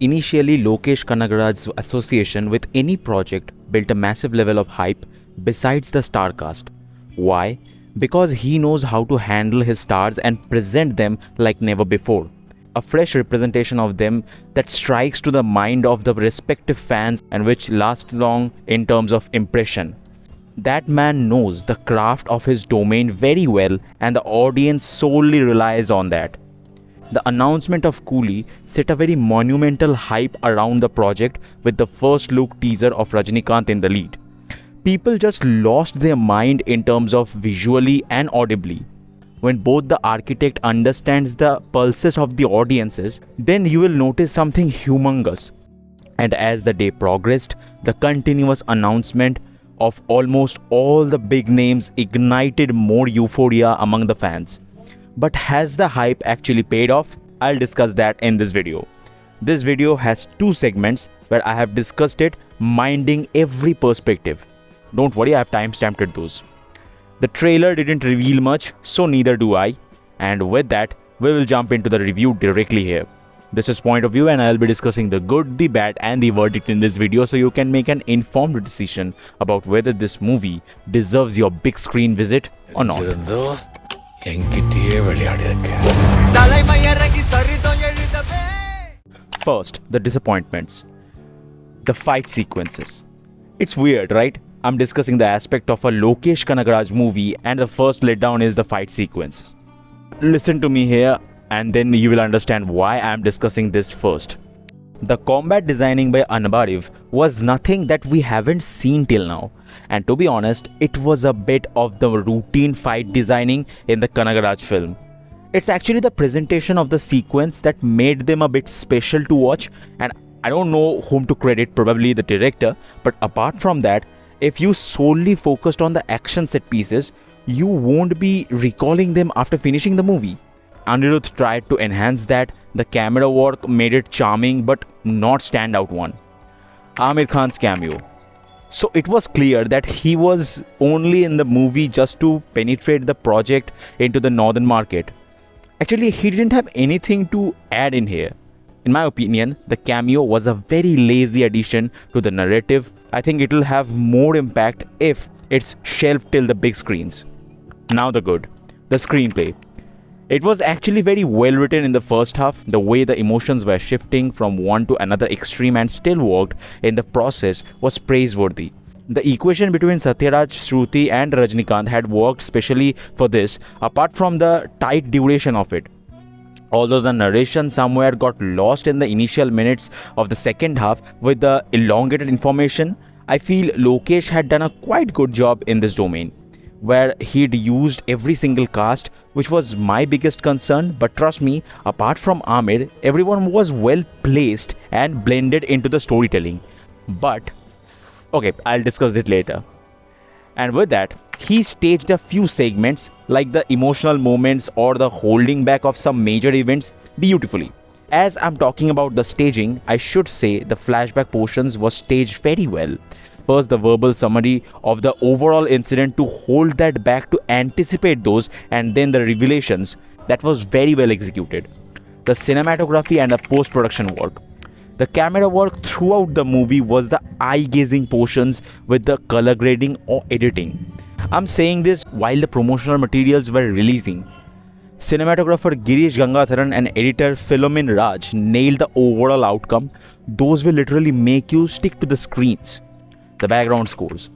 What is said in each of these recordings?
Initially, Lokesh Kanagaraj's association with any project built a massive level of hype besides the star cast. Why? Because he knows how to handle his stars and present them like never before. A fresh representation of them that strikes to the mind of the respective fans and which lasts long in terms of impression. That man knows the craft of his domain very well, and the audience solely relies on that. The announcement of Coolie set a very monumental hype around the project with the first look teaser of Rajnikanth in the lead. People just lost their mind in terms of visually and audibly. When both the architect understands the pulses of the audiences, then you will notice something humongous. And as the day progressed, the continuous announcement of almost all the big names ignited more euphoria among the fans. But has the hype actually paid off? I'll discuss that in this video. This video has two segments where I have discussed it, minding every perspective. Don't worry, I have timestamped those. The trailer didn't reveal much, so neither do I. And with that, we will jump into the review directly here. This is Point of View, and I'll be discussing the good, the bad and the verdict in this video so you can make an informed decision about whether this movie deserves your big screen visit or not. First, the disappointments. The fight sequences. It's weird, right? I'm discussing the aspect of a Lokesh Kanagaraj movie and the first letdown is the fight sequence. Listen to me here and then you will understand why I'm discussing this first. The combat designing by Anbariv was nothing that we haven't seen till now, and to be honest, it was a bit of the routine fight designing in the Kanagaraj film. It's actually the presentation of the sequence that made them a bit special to watch, and I don't know whom to credit, probably the director, but apart from that, if you solely focused on the action set pieces, you won't be recalling them after finishing the movie. Anirudh tried to enhance that. The camera work made it charming but not standout one. Aamir Khan's cameo. So it was clear that he was only in the movie just to penetrate the project into the northern market. Actually, he didn't have anything to add in here. In my opinion, the cameo was a very lazy addition to the narrative. I think it will have more impact if it's shelved till the big screens. Now the good. The screenplay. It was actually very well written in the first half. The way the emotions were shifting from one to another extreme and still worked in the process was praiseworthy. The equation between Sathyaraj, Shruti and Rajnikanth had worked specially for this, apart from the tight duration of it. Although the narration somewhere got lost in the initial minutes of the second half with the elongated information, I feel Lokesh had done a quite good job in this domain, where he'd used every single cast, which was my biggest concern. But trust me, apart from Aamir, everyone was well placed and blended into the storytelling. But okay, I'll discuss it later. And with that, he staged a few segments like the emotional moments or the holding back of some major events beautifully. As I'm talking about the staging, I should say the flashback portions was staged very well. First, the verbal summary of the overall incident to hold that back to anticipate those, and then the revelations. That was very well executed. The cinematography and the post-production work. The camera work throughout the movie was the eye-gazing portions with the color grading or editing. I'm saying this while the promotional materials were releasing. Cinematographer Girish Gangatharan and editor Philomin Raj nailed the overall outcome. Those will literally make you stick to the screens. The background scores.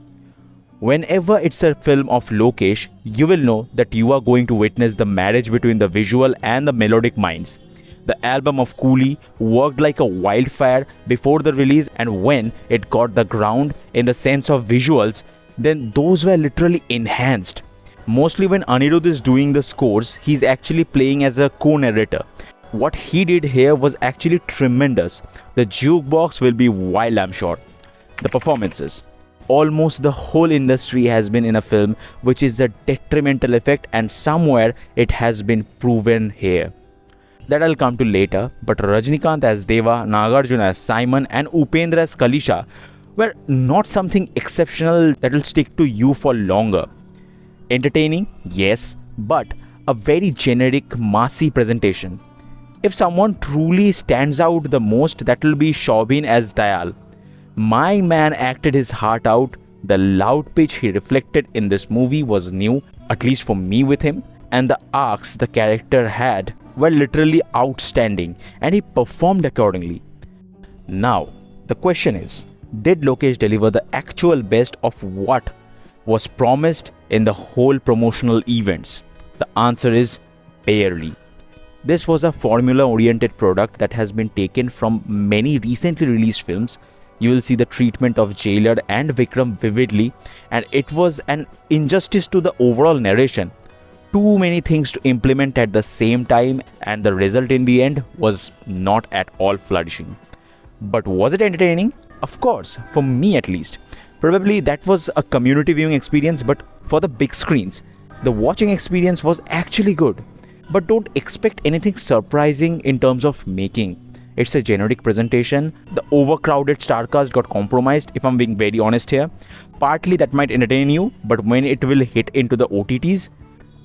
Whenever it's a film of Lokesh, you will know that you are going to witness the marriage between the visual and the melodic minds. The album of Coolie worked like a wildfire before the release, and when it got the ground in the sense of visuals, then those were literally enhanced. Mostly when Anirudh is doing the scores, he's actually playing as a co-narrator. What he did here was actually tremendous. The jukebox will be wild, I'm sure. The performances. Almost the whole industry has been in a film, which is a detrimental effect, and somewhere it has been proven here. That I'll come to later, but Rajnikanth as Deva, Nagarjuna as Simon and Upendra as Kalisha were not something exceptional that will stick to you for longer. Entertaining, yes, but a very generic, massy presentation. If someone truly stands out the most, that will be Shobin as Dayal. My man acted his heart out. The loud pitch he reflected in this movie was new, at least for me with him, and the arcs the character had were literally outstanding, and he performed accordingly. Now, the question is, did Lokesh deliver the actual best of what was promised in the whole promotional events? The answer is barely. This was a formula-oriented product that has been taken from many recently released films. You will see the treatment of Jailer and Vikram vividly, and it was an injustice to the overall narration. Too many things to implement at the same time, and the result in the end was not at all flourishing. But was it entertaining? Of course, for me at least. Probably that was a community viewing experience, but for the big screens, the watching experience was actually good. But don't expect anything surprising in terms of making. It's a generic presentation. The overcrowded star cast got compromised, if I'm being very honest here. Partly that might entertain you, but when it will hit into the OTTs,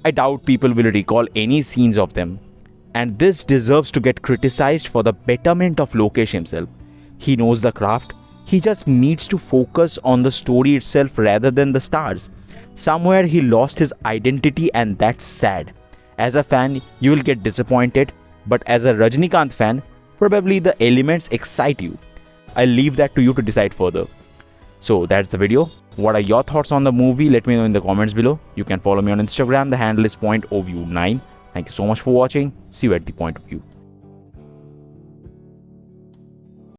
I doubt people will recall any scenes of them. And this deserves to get criticized for the betterment of Lokesh himself. He knows the craft. He just needs to focus on the story itself rather than the stars. Somewhere he lost his identity, and that's sad. As a fan, you will get disappointed, but as a Rajnikanth fan, probably the elements excite you. I'll leave that to you to decide further. So that's the video. What are your thoughts on the movie? Let me know in the comments below. You can follow me on Instagram. The handle is pointoview9. Thank you so much for watching. See you at the point of view.